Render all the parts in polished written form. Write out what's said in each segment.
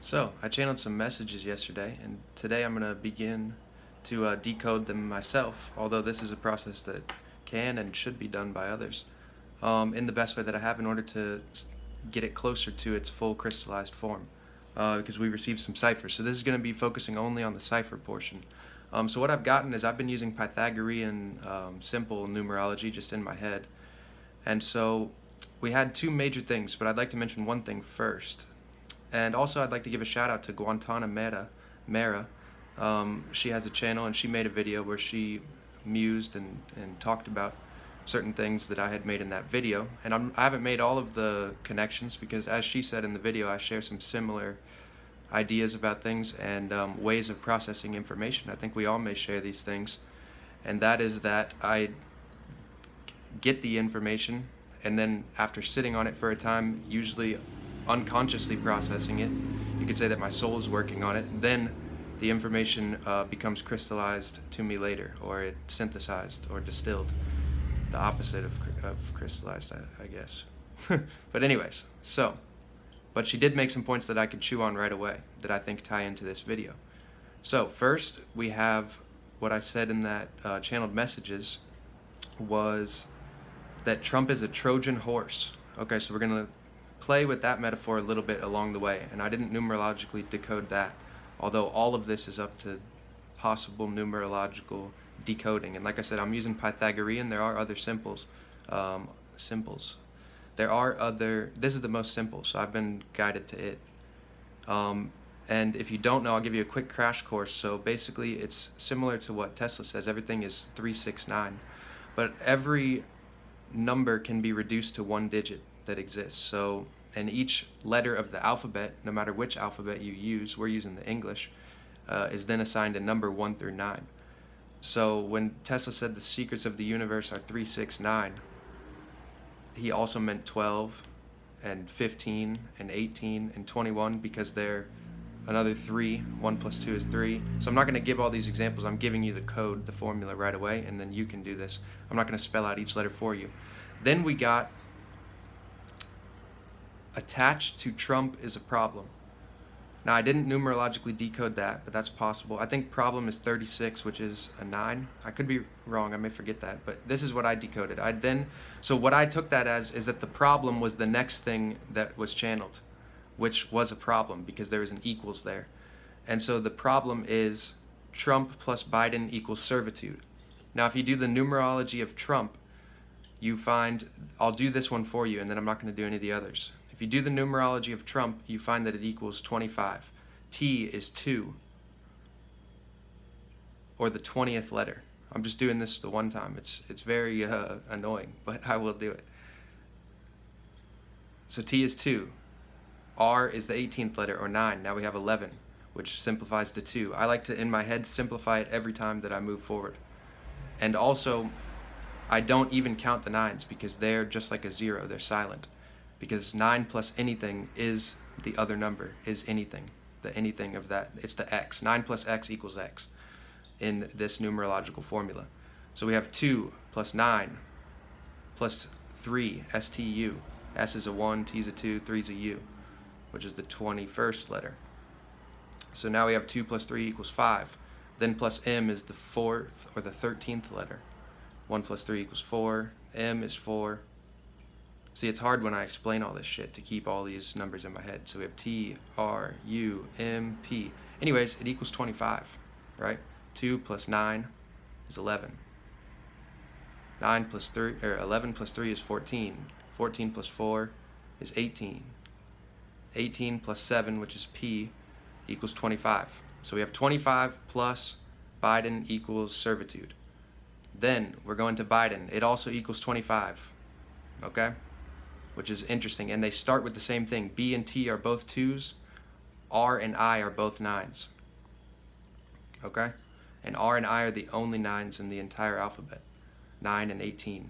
So, I channeled some messages yesterday, and today I'm going to begin to decode them myself, although this is a process that can and should be done by others in the best way that I have in order to get it closer to its full crystallized form, because we received some ciphers. So this is going to be focusing only on the cipher portion. So what I've gotten is I've been using Pythagorean simple numerology just in my head, and so we had two major things, but I'd like to mention one thing first. And also, I'd like to give a shout out to Mera. She has a channel, and she made a video where she mused and talked about certain things that I had made in that video. And I haven't made all of the connections because, as she said in the video, I share some similar ideas about things and ways of processing information. I think we all may share these things. And that is that I get the information, and then after sitting on it for a time, usually unconsciously processing it, you could say that my soul is working on it, then the information becomes crystallized to me later, or it synthesized or distilled, the opposite of crystallized, I guess. But anyways, but she did make some points that I could chew on right away that I think tie into this video. So first, we have what I said in that channeled messages was that Trump is a Trojan horse. Okay, so we're going to play with that metaphor a little bit along the way, and I didn't numerologically decode that, although all of this is up to possible numerological decoding. And like I said, I'm using Pythagorean. There are other simples. This is the most simple, so I've been guided to it. And if you don't know, I'll give you a quick crash course. So basically, it's similar to what Tesla says. Everything is 369, but every number can be reduced to one digit that exists. So, and each letter of the alphabet, no matter which alphabet you use, we're using the English, is then assigned a number 1 through 9. So when Tesla said the secrets of the universe are 369, he also meant 12 and 15 and 18 and 21 because they're another 3. 1 plus 2 is 3. So I'm not going to give all these examples. I'm giving you the code, the formula right away, and then you can do this. I'm not going to spell out each letter for you. Then we got attached to Trump is a problem. Now, I didn't numerologically decode that, but that's possible. I think problem is 36, which is a 9. I could be wrong. I may forget that, but this is what I decoded. So what I took that as is that the problem was the next thing that was channeled, which was a problem because there was an equals there. And so the problem is Trump plus Biden equals servitude. Now, if you do the numerology of Trump, you find, I'll do this one for you, and then I'm not going to do any of the others. If you do the numerology of Trump, you find that it equals 25. T is 2, or the 20th letter. I'm just doing this the one time. It's very annoying, but I will do it. So T is 2. R is the 18th letter, or 9. Now we have 11, which simplifies to 2. I like to, in my head, simplify it every time that I move forward. And also, I don't even count the 9s because they're just like a 0. They're silent. Because 9 plus anything is the other number, is anything. The anything of that, it's the x. 9 plus x equals x in this numerological formula. So we have 2 plus 9 plus 3, STU. S is a 1, T is a 2, 3 is a U, which is the 21st letter. So now we have 2 plus 3 equals 5. Then plus M is the 4th or the 13th letter. 1 plus 3 equals 4. M is 4. See, it's hard when I explain all this shit to keep all these numbers in my head. So we have T, R, U, M, P. Anyways, it equals 25, right? 2 plus 9 is 11. 9 plus 3, or 11 plus 3 is 14. 14 plus 4 is 18. 18 plus 7, which is P, equals 25. So we have 25 plus Biden equals servitude. Then we're going to Biden. It also equals 25, okay? Which is interesting. And they start with the same thing. B and T are both 2s. R and I are both 9s. Okay? And R and I are the only 9s in the entire alphabet. 9 and 18.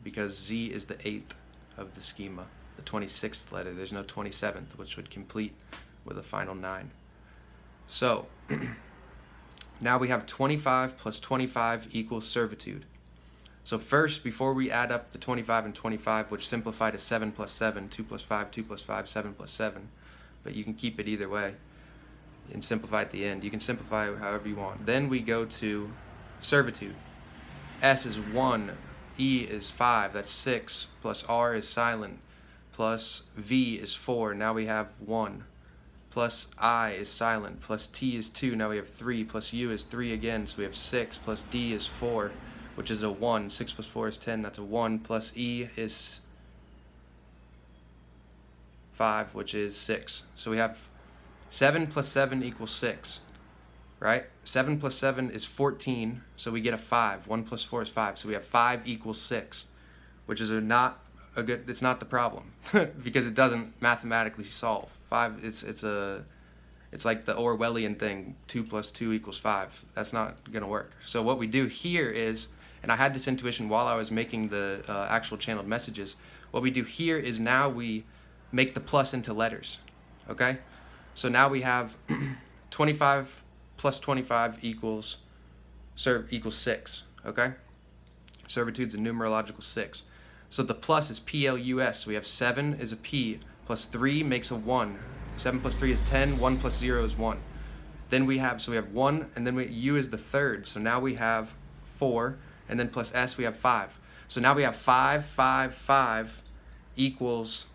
Because Z is the 8th of the schema. The 26th letter. There's no 27th, which would complete with a final 9. So, now we have 25 plus 25 equals servitude. So first, before we add up the 25 and 25, which simplify to 7 plus 7, 2 plus 5, 2 plus 5, 7 plus 7, but you can keep it either way and simplify at the end. You can simplify however you want. Then we go to servitude. S is 1, E is 5, that's 6, plus R is silent, plus V is 4, now we have 1, plus I is silent, plus T is 2, now we have 3, plus U is 3 again, so we have 6, plus D is 4, which is a 1, 6 plus 4 is 10, that's a 1, plus E is 5, which is 6. So we have 7 plus 7 equals 6, right? 7 plus 7 is 14, so we get a 5. 1 plus 4 is 5, so we have 5 equals 6, which is not a good, it's not the problem, because it doesn't mathematically solve. 5, it's like the Orwellian thing, 2 plus 2 equals 5. That's not gonna work. So what we do here is, and I had this intuition while I was making the actual channeled messages, what we do here is now we make the plus into letters, okay? So now we have 25 plus 25 equals 6, okay? Servitude's a numerological 6. So the plus is P-L-U-S, so we have 7 is a P, plus 3 makes a 1. 7 plus 3 is 10, 1 plus 0 is 1. Then we have, so we have 1, and then U is the third, so now we have 4, and then plus S we have 5. So now we have 5, 5, 5 equals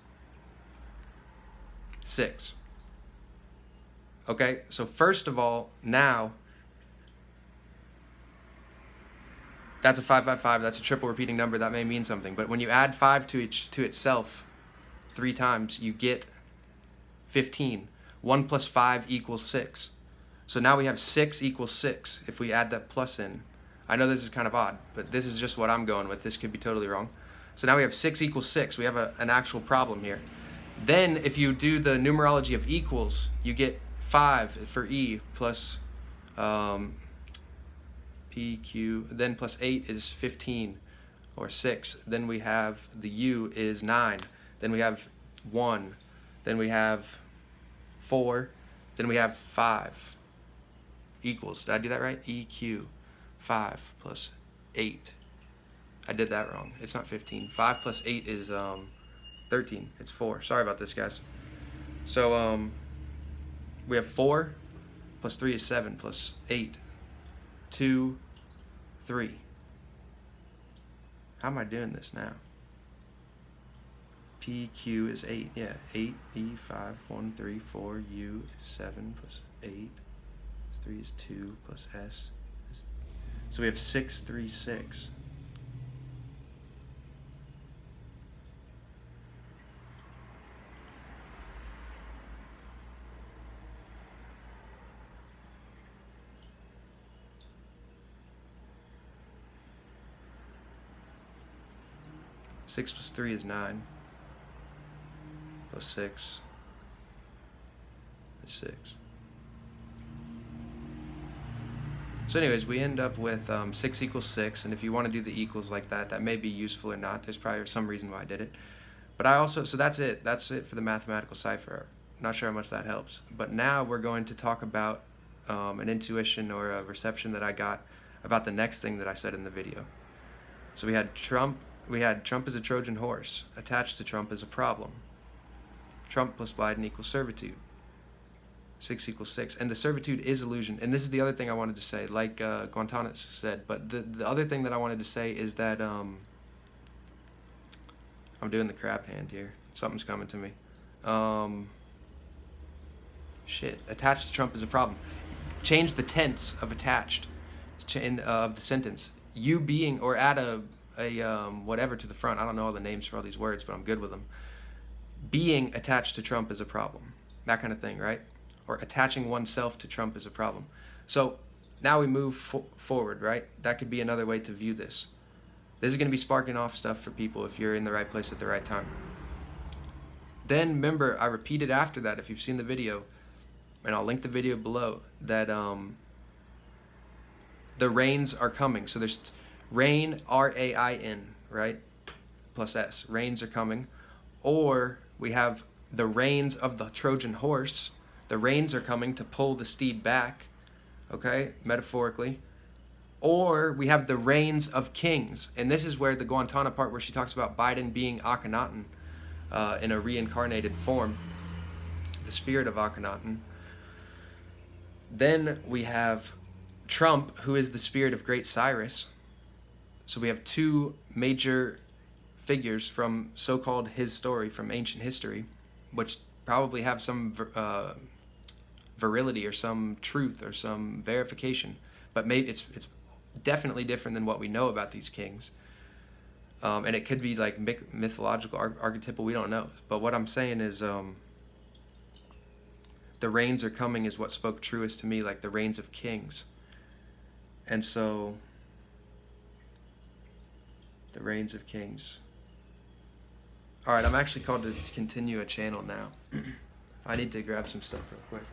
6. Okay, so first of all, now, that's a 5, 5, 5, that's a triple repeating number, that may mean something, but when you add 5 to itself 3 times, you get 15. 1 plus 5 equals 6. So now we have 6 equals 6 if we add that plus in. I know this is kind of odd, but this is just what I'm going with. This could be totally wrong. So now we have 6 equals 6. We have an actual problem here. Then if you do the numerology of equals, you get 5 for E plus P, Q, then plus 8 is 15 or 6. Then we have the U is 9. Then we have 1. Then we have 4. Then we have 5 equals. Did I do that right? EQ 5 plus 8. I did that wrong. It's not 15. 5 plus 8 is 13. It's 4. Sorry about this, guys. So we have 4 plus 3 is 7 plus 8. 2, 3. How am I doing this now? PQ is 8. Yeah, 8, E, 5, 1, 3, 4, U is 7 plus 8. 3 is 2 plus S. So we have 6, 3, 6. Six plus 3 is 9. Plus 6 is 6. So anyways, we end up with 6 equals 6, and if you want to do the equals like that, that may be useful or not. There's probably some reason why I did it. But I also, so that's it. That's it for the mathematical cipher. Not sure how much that helps. But now we're going to talk about an intuition or a reception that I got about the next thing that I said in the video. So we had Trump is a Trojan horse. Attached to Trump is a problem. Trump plus Biden equals servitude. 6 equals 6. And the servitude is illusion. And this is the other thing I wanted to say, like Guantanus said. But the other thing that I wanted to say is that I'm doing the crab hand here. Something's coming to me. Shit. Attached to Trump is a problem. Change the tense of attached of the sentence. You being, or add a whatever to the front. I don't know all the names for all these words, but I'm good with them. Being attached to Trump is a problem. That kind of thing, right? Or attaching oneself to Trump is a problem. So now we move forward, right? That could be another way to view this. This is going to be sparking off stuff for people if you're in the right place at the right time. Then remember, I repeated after that, if you've seen the video, and I'll link the video below, that the rains are coming. So there's rain, R-A-I-N, right? Plus S. Rains are coming. Or we have the reins of the Trojan horse. The reins are coming to pull the steed back, okay, metaphorically. Or we have the reigns of kings. And this is where the Guantanamo part where she talks about Biden being Akhenaten in a reincarnated form. the spirit of Akhenaten. Then we have Trump, who is the spirit of Great Cyrus. So we have two major figures from so-called his story, from ancient history, which probably have some virility or some truth or some verification, but maybe it's definitely different than what we know about these kings. And it could be like mythological, archetypal, we don't know. But what I'm saying is the reigns are coming is what spoke truest to me, like the reigns of kings. And so the reigns of kings. All right, I'm actually called to continue a channel now. I need to grab some stuff real quick.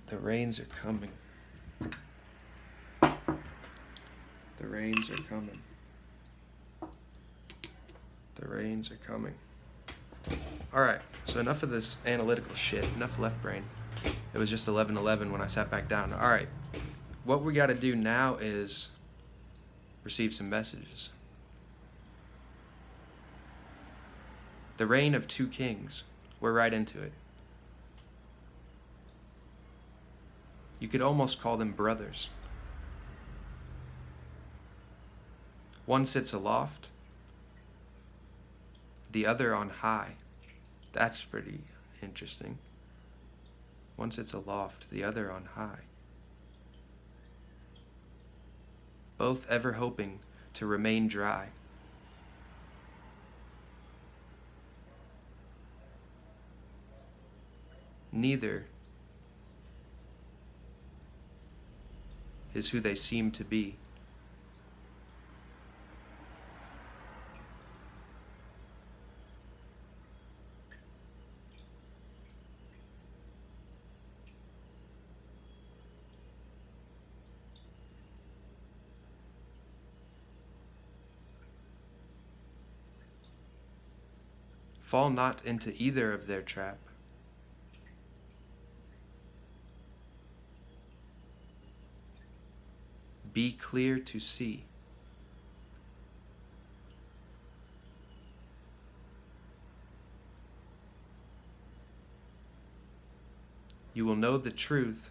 The rains are coming. The rains are coming. The rains are coming. All right, so enough of this analytical shit, enough left brain. It was just 11:11 when I sat back down. All right, what we got to do now is receive some messages. The reign of two kings. We're right into it. You could almost call them brothers. One sits aloft, the other on high. That's pretty interesting. One sits aloft, the other on high. Both ever hoping to remain dry. Neither is who they seem to be. Fall not into either of their trap. Be clear to see. You will know the truth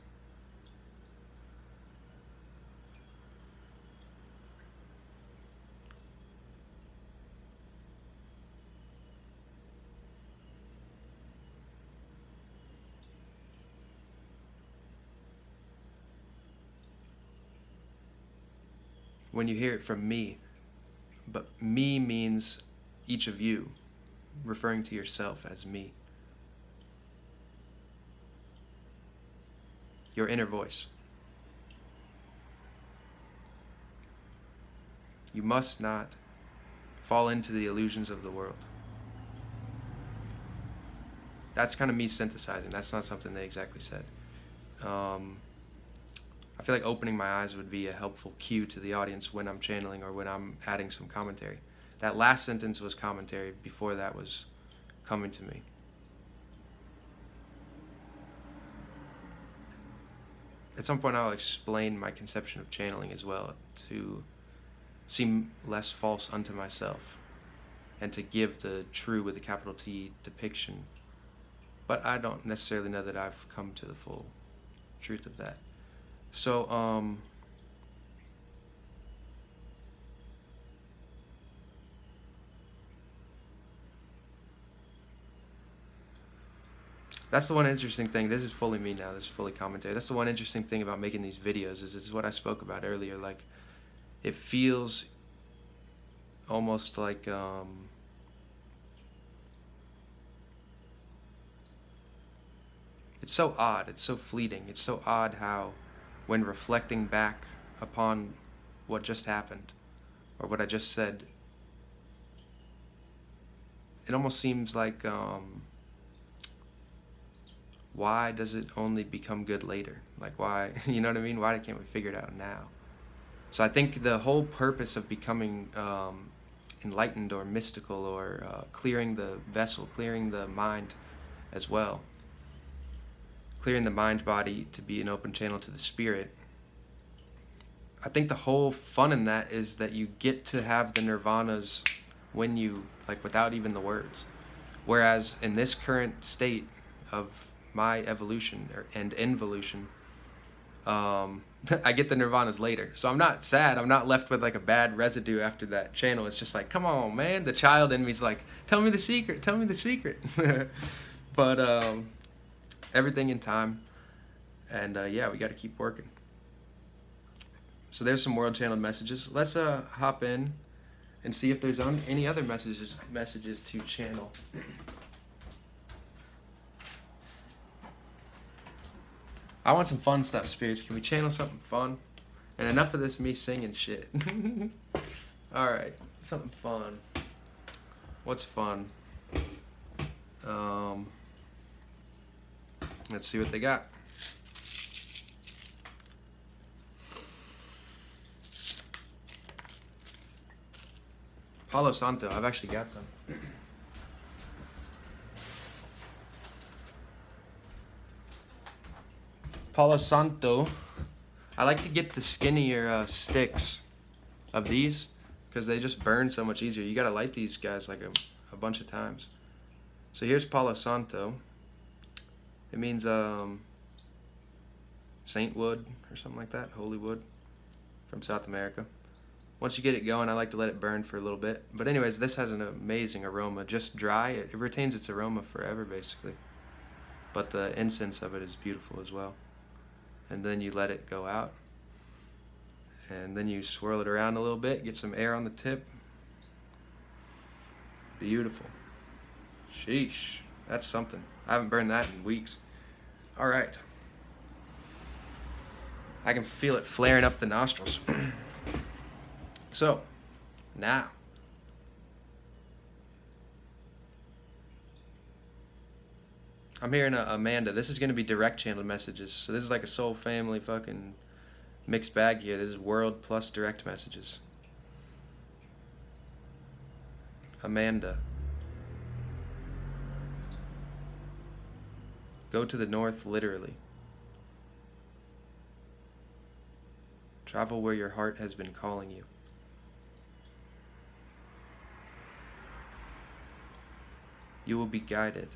when you hear it from me. But me means each of you, referring to yourself as me. Your inner voice. You must not fall into the illusions of the world. That's kind of me synthesizing. That's not something they exactly said. I feel like opening my eyes would be a helpful cue to the audience when I'm channeling or when I'm adding some commentary. That last sentence was commentary. Before that was coming to me. At some point I'll explain my conception of channeling as well, to seem less false unto myself and to give the true with a capital T depiction. But I don't necessarily know that I've come to the full truth of that. So, that's the one interesting thing. This is fully me now. This is fully commentary. That's the one interesting thing about making these videos is what I spoke about earlier. Like, it feels almost like it's so odd. It's so fleeting. It's so odd how, when reflecting back upon what just happened or what I just said, it almost seems like why does it only become good later? Like, why, you know what I mean? Why can't we figure it out now? So I think the whole purpose of becoming enlightened or mystical or clearing the vessel, clearing the mind as well, clearing the mind body to be an open channel to the spirit. I think the whole fun in that is that you get to have the nirvanas when you, like, without even the words. Whereas in this current state of my evolution and involution, I get the nirvanas later. So I'm not sad. I'm not left with like a bad residue after that channel. It's just like, come on, man. The child in me's like, tell me the secret. Tell me the secret. But everything in time. And yeah, we got to keep working. So there's some world channeled messages. Let's hop in and see if there's any other messages to channel. I want some fun stuff, spirits. Can we channel something fun? And enough of this me singing shit. Alright, something fun. What's fun? Let's see what they got. Palo Santo, I've actually got some. Palo Santo. I like to get the skinnier sticks of these because they just burn so much easier. You gotta light these guys like a bunch of times. So here's Palo Santo. It means saint wood or something like that, holy wood from South America. Once you get it going, I like to let it burn for a little bit. But anyways, this has an amazing aroma. Just dry, it retains its aroma forever, basically. But the incense of it is beautiful as well. And then you let it go out. And then you swirl it around a little bit, get some air on the tip. Beautiful. Sheesh, that's something. I haven't burned that in weeks. All right. I can feel it flaring up the nostrils. So, now, I'm hearing Amanda. This is going to be direct channeled messages. So this is like a soul family fucking mixed bag here. This is world plus direct messages. Amanda. Go to the north literally. Travel where your heart has been calling you. You will be guided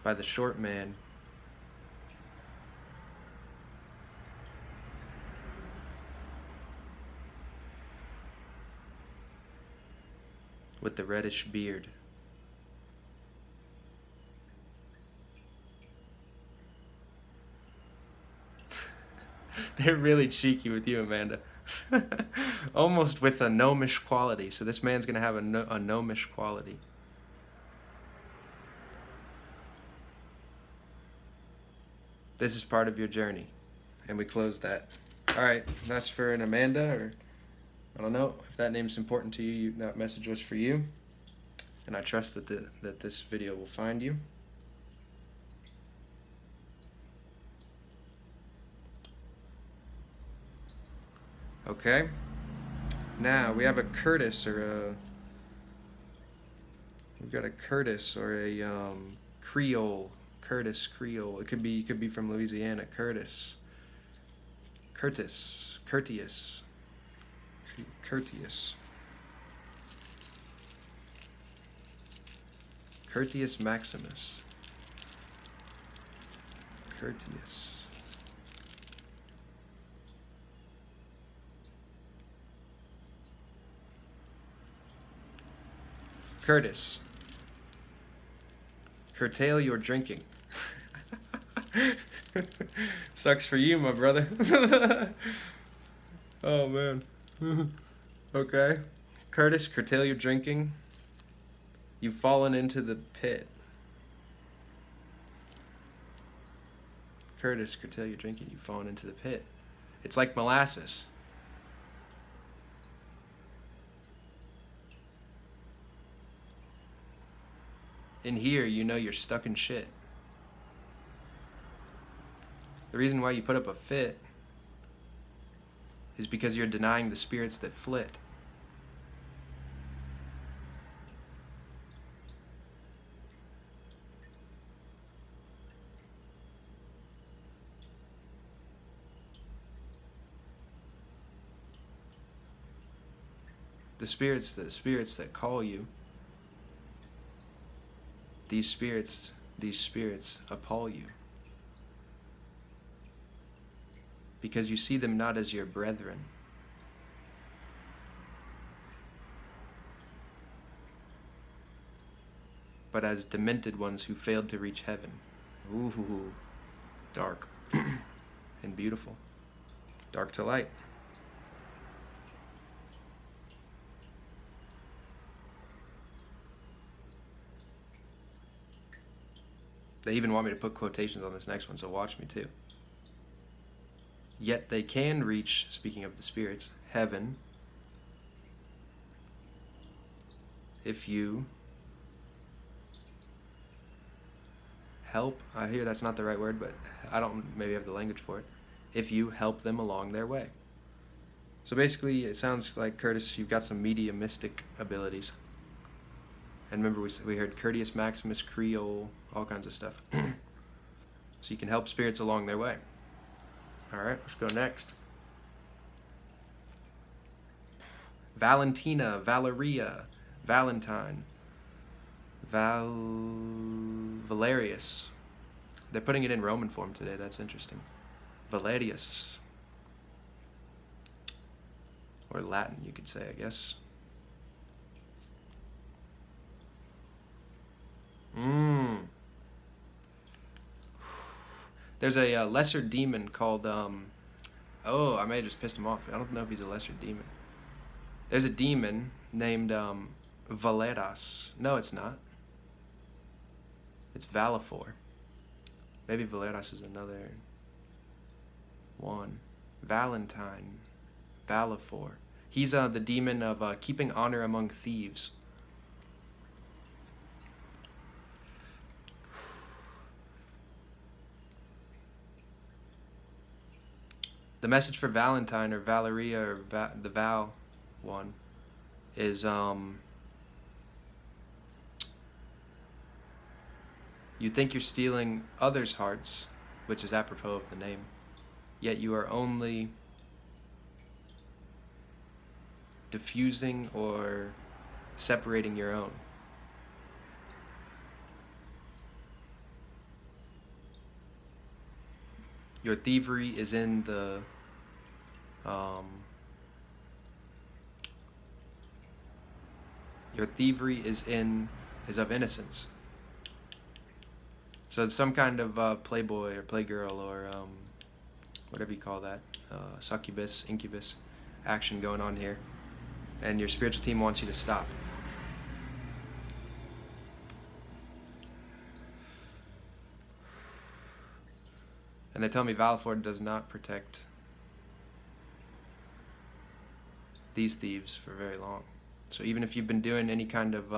by the short man with the reddish beard. They're really cheeky with you, Amanda. Almost with a gnomish quality. So this man's going to have a gnomish quality. This is part of your journey. And we close that. Alright, that's for an Amanda, or I don't know if that name's important to you. That message was for you. And I trust that that this video will find you. Okay. Now we have a Curtis we've got a Curtis or a Creole. Curtis Creole. It could be from Louisiana. Curtis. Courteous. Curtius Maximus. Curtius. Curtis. Curtail your drinking. Sucks for you, my brother. Oh, man. Okay. Curtis, curtail your drinking. You've fallen into the pit. Curtis, curtail your drinking. You've fallen into the pit. It's like molasses. In here, you know you're stuck in shit. The reason why you put up a fit is because you're denying the spirits that flit. The spirits that call you, these spirits appall you. Because you see them not as your brethren, but as demented ones who failed to reach heaven. Ooh, dark and beautiful. Dark to light. They even want me to put quotations on this next one, so watch me too. Yet they can reach, speaking of the spirits, heaven if you help. I hear that's not the right word, but I don't maybe have the language for it. If you help them along their way. So basically, it sounds like, Curtis, you've got some mediumistic abilities. And remember, we heard Courteous Maximus, Creole, all kinds of stuff. So you can help spirits along their way. All right, let's go next. Valentina, Valeria, Valentine, Valerius. They're putting it in Roman form today. That's interesting. Valerius. Or Latin, you could say, I guess. There's a lesser demon called, oh, I may have just pissed him off. I don't know if he's a lesser demon. There's a demon named Valeras. No, it's not. It's Valefor. Maybe Valeras is another one. Valentine. Valefor. He's the demon of keeping honor among thieves. The message for Valentine or Valeria or the Val one is you think you're stealing others' hearts, which is apropos of the name, yet you are only diffusing or separating your own. Your thievery is in the your thievery is of innocence. So it's some kind of playboy or playgirl or whatever you call that, succubus, incubus action going on here, and your spiritual team wants you to stop. And they tell me Valefor does not protect these thieves for very long. So even if you've been doing any kind of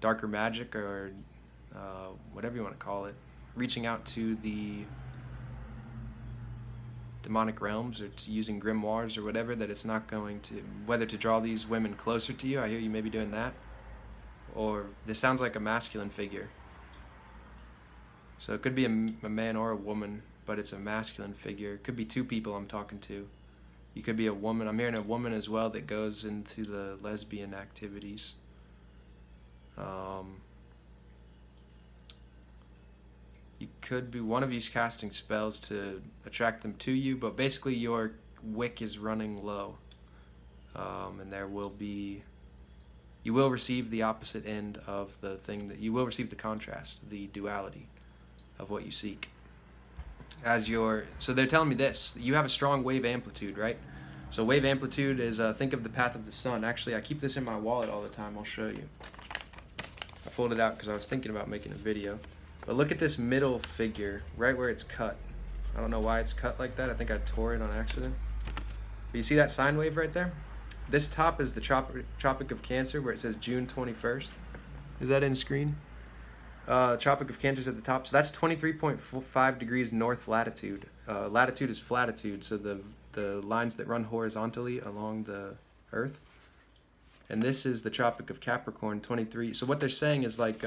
darker magic or whatever you want to call it, reaching out to the demonic realms or to using grimoires or whatever, that it's not going to, whether to draw these women closer to you, I hear you may be doing that, or this sounds like a masculine figure. So it could be a man or a woman, but it's a masculine figure. It could be two people I'm talking to. You could be a woman. I'm hearing a woman as well that goes into the lesbian activities. You could be one of you's casting spells to attract them to you, but basically your wick is running low. And you will receive the opposite end of the thing that you will receive, the contrast, the duality of what you seek. So they're telling me this: you have a strong wave amplitude, right? So wave amplitude is think of the path of the sun. Actually, I keep this in my wallet all the time. I'll show you. I pulled it out because I was thinking about making a video. But look at this middle figure, right where it's cut. I don't know why it's cut like that. I think I tore it on accident. But you see that sine wave right there? This top is the Tropic of Cancer, where it says June 21st. Is that in screen? Tropic of Cancer is at the top. So that's 23.5 degrees north latitude. Latitude is flatitude, so the lines that run horizontally along the Earth. And this is the Tropic of Capricorn, 23. So what they're saying is like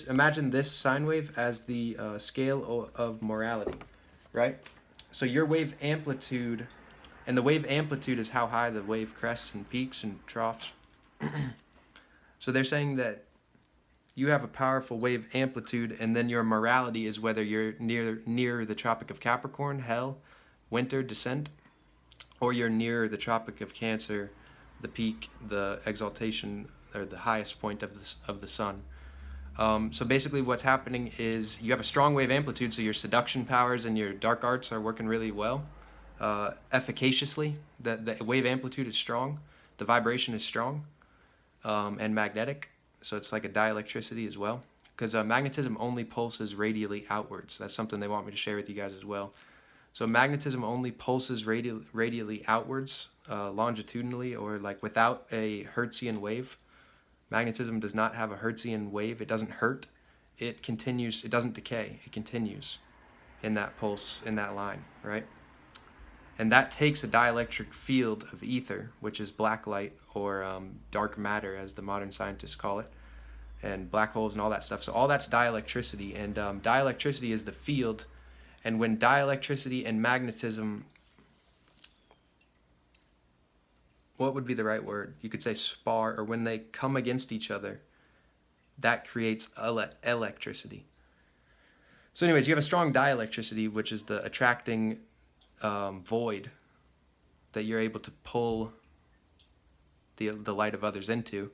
imagine this sine wave as the scale of morality, right? So your wave amplitude And the wave amplitude is how high the wave crests and peaks and troughs. So they're saying that you have a powerful wave amplitude, and then your morality is whether you're near the Tropic of Capricorn, hell, winter, descent, or you're near the Tropic of Cancer, the peak, the exaltation, or the highest point of the sun. So basically what's happening is you have a strong wave amplitude, so your seduction powers and your dark arts are working really well, efficaciously. The wave amplitude is strong, the vibration is strong, and magnetic, so it's like a dielectricity as well, because magnetism only pulses radially outwards. That's something they want me to share with you guys as well. So magnetism only pulses radially outwards, longitudinally, or like without a Hertzian wave. Magnetism does not have a Hertzian wave. It doesn't hurt. It continues. It doesn't decay. It continues in that pulse, in that line, right? And that takes a dielectric field of ether, which is black light, or dark matter, as the modern scientists call it, and black holes and all that stuff. So all that's dielectricity, and dielectricity is the field. And when dielectricity and magnetism, what would be the right word? You could say spar, or when they come against each other, that creates electricity. So anyways, you have a strong dielectricity, which is the attracting void that you're able to pull the light of others into.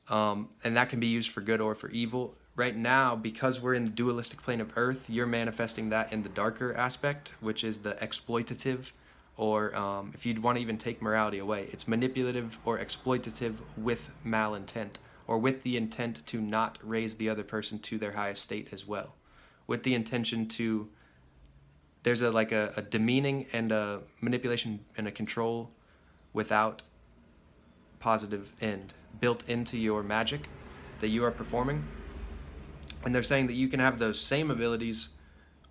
And that can be used for good or for evil. Right now, because we're in the dualistic plane of Earth, you're manifesting that in the darker aspect, which is the exploitative, or if you'd want to even take morality away, it's manipulative or exploitative with malintent, or with the intent to not raise the other person to their highest state as well, with the intention to, there's a demeaning and a manipulation and a control without positive end built into your magic that you are performing. And they're saying that you can have those same abilities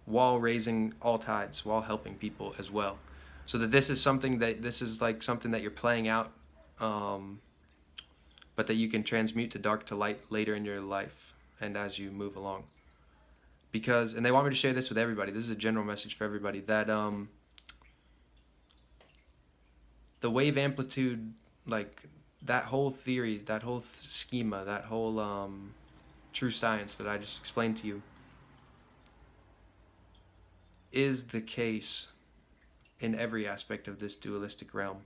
while raising all tides, while helping people as well. So that this is like something that you're playing out, but that you can transmute to dark to light later in your life and as you move along. Because, and they want me to share this with everybody, this is a general message for everybody, that the wave amplitude, like that whole theory, that whole schema, that whole true science that I just explained to you, is the case in every aspect of this dualistic realm.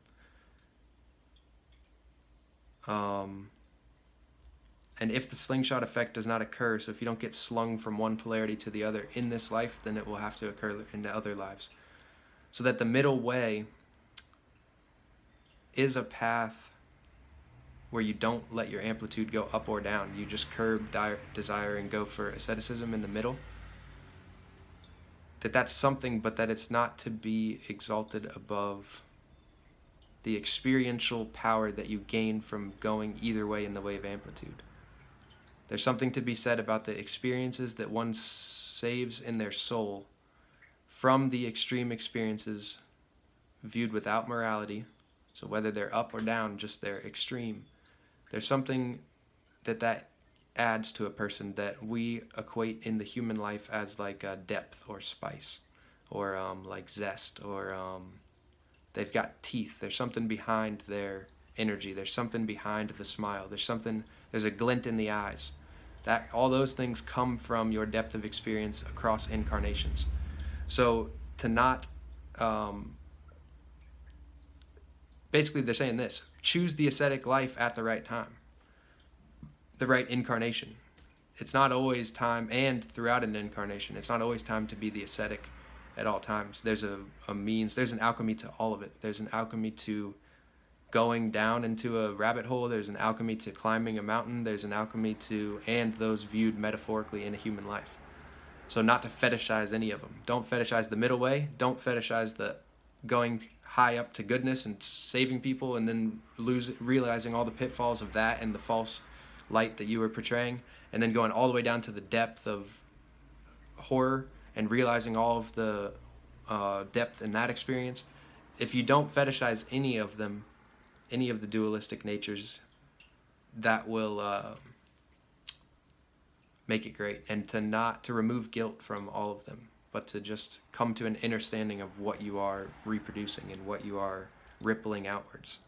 And if the slingshot effect does not occur, so if you don't get slung from one polarity to the other in this life, then it will have to occur in the other lives. So that the middle way is a path where you don't let your amplitude go up or down. You just curb desire and go for asceticism in the middle. That's something, but that it's not to be exalted above the experiential power that you gain from going either way in the wave amplitude. There's something to be said about the experiences that one saves in their soul from the extreme experiences viewed without morality. So whether they're up or down, just they're extreme. There's something that adds to a person that we equate in the human life as like depth or spice, or like zest, or they've got teeth. There's something behind their energy. There's something behind the smile. There's a glint in the eyes. That all those things come from your depth of experience across incarnations. So to not basically they're saying this: choose the ascetic life at the right time, the right incarnation. It's not always time, and throughout an incarnation, it's not always time to be the ascetic at all times. There's a means, there's an alchemy to all of it. There's an alchemy to going down into a rabbit hole. There's an alchemy to climbing a mountain. There's an alchemy to, and those viewed metaphorically in a human life. So not to fetishize any of them. Don't fetishize the middle way. Don't fetishize the going high up to goodness and saving people and then realizing all the pitfalls of that and the false light that you were portraying, and then going all the way down to the depth of horror and realizing all of the depth in that experience. If you don't fetishize any of them, any of the dualistic natures, that will make it great. And to remove guilt from all of them. but to just come to an understanding of what you are reproducing and what you are rippling outwards.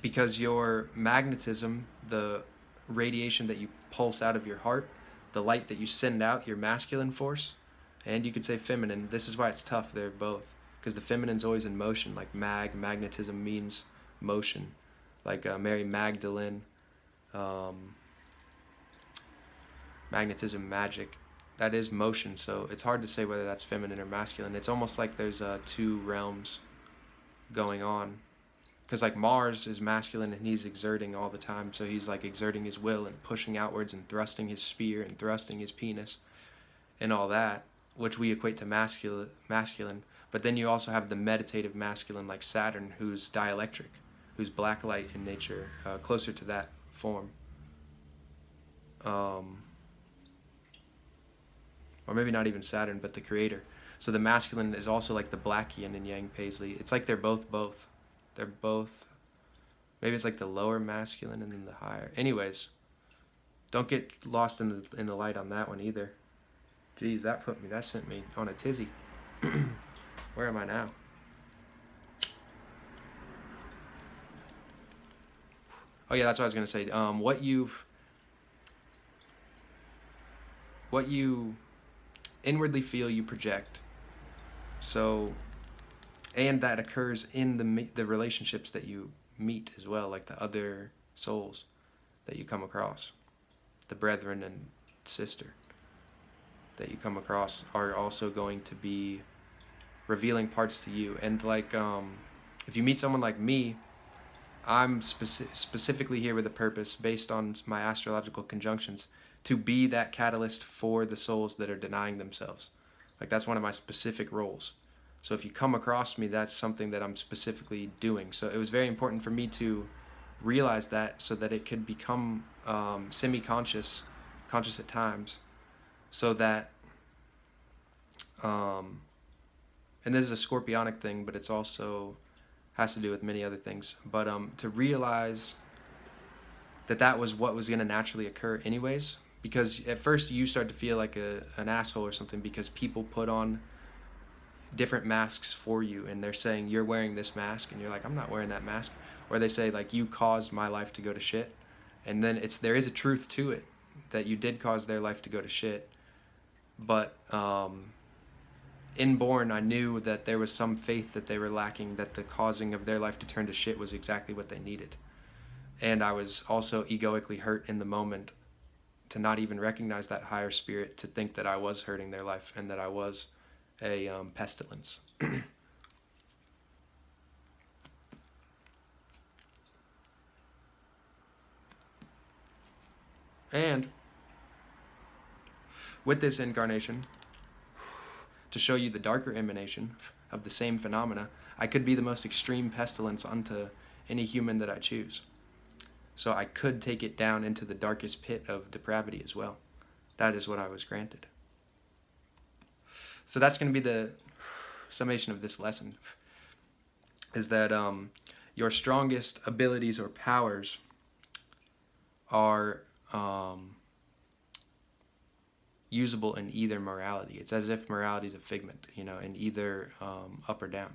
Because your magnetism, the radiation that you pulse out of your heart, the light that you send out, your masculine force, and you could say feminine. This is why it's tough. They're both, because the feminine's always in motion. Like magnetism means motion. Like Mary Magdalene, magnetism, magic. That is motion. So it's hard to say whether that's feminine or masculine. It's almost like there's two realms going on. Because like Mars is masculine and he's exerting all the time, so he's like exerting his will and pushing outwards and thrusting his spear and thrusting his penis and all that, which we equate to masculine. But then you also have the meditative masculine like Saturn, who's dielectric, who's black light in nature, closer to that form. Or maybe not even Saturn, but the creator. So the masculine is also like the black yin and yang Paisley. It's like they're both. They're both, maybe it's like the lower masculine and then the higher. Anyways, don't get lost in the light on that one either. Jeez, that sent me on a tizzy. Where am I now? Oh yeah, that's what I was gonna say. What you inwardly feel, you project. So, and that occurs in the relationships that you meet as well, like the other souls that you come across, the brethren and sister that you come across are also going to be revealing parts to you. And like, if you meet someone like me, I'm specifically here with a purpose based on my astrological conjunctions to be that catalyst for the souls that are denying themselves. Like that's one of my specific roles. So if you come across me, that's something that I'm specifically doing. So it was very important for me to realize that so that it could become semi-conscious, conscious at times, so that, and this is a scorpionic thing, but it's also has to do with many other things. But to realize that that was what was going to naturally occur anyways, because at first you start to feel like an asshole or something because people put on different masks for you and they're saying you're wearing this mask and you're like, I'm not wearing that mask. Or they say like, you caused my life to go to shit. And then there is a truth to it that you did cause their life to go to shit. But inborn, I knew that there was some faith that they were lacking, that the causing of their life to turn to shit was exactly what they needed. And I was also egoically hurt in the moment to not even recognize that higher spirit, to think that I was hurting their life and that I was a pestilence. And with this incarnation, to show you the darker emanation of the same phenomena, I could be the most extreme pestilence unto any human that I choose. So I could take it down into the darkest pit of depravity as well. That is what I was granted. So that's going to be the summation of this lesson, is that your strongest abilities or powers are usable in either morality. It's as if morality is a figment, in either up or down.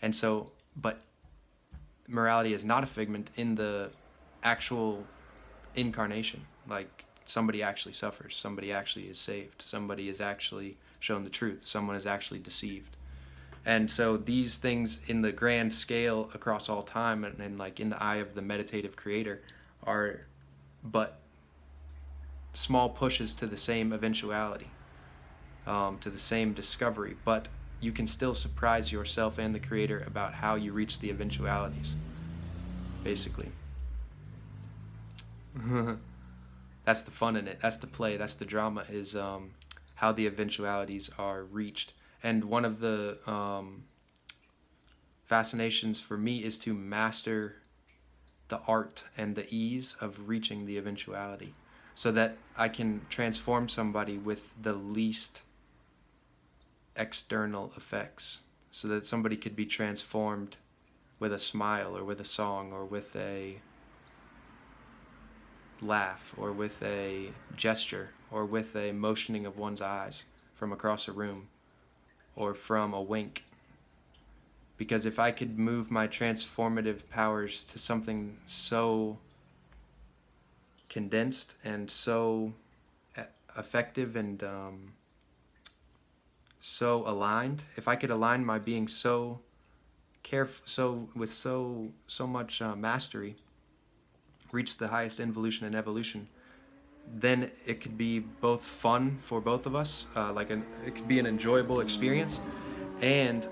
And so, but morality is not a figment in the actual incarnation. Like somebody actually suffers, somebody actually is saved, somebody is actually shown the truth, someone is actually deceived. And so these things in the grand scale across all time and like in the eye of the meditative creator are but small pushes to the same eventuality, to the same discovery, but you can still surprise yourself and the creator about how you reach the eventualities, basically. That's the fun in it. That's the play. That's the drama, is how the eventualities are reached. And one of the fascinations for me is to master the art and the ease of reaching the eventuality, so that I can transform somebody with the least external effects, so that somebody could be transformed with a smile or with a song or with a laugh, or with a gesture, or with a motioning of one's eyes from across a room, or from a wink. Because if I could move my transformative powers to something so condensed and so effective and so aligned, if I could align my being so with so much mastery, reach the highest involution and evolution, then it could be both fun for both of us, it could be an enjoyable experience, and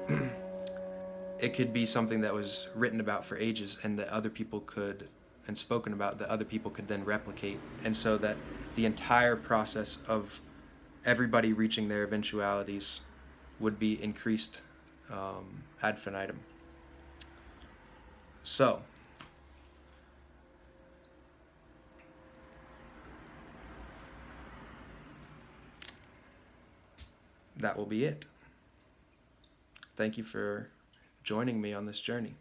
it could be something that was written about for ages and that other people could, and spoken about, that other people could then replicate, and so that the entire process of everybody reaching their eventualities would be increased ad infinitum. So, that will be it. Thank you for joining me on this journey.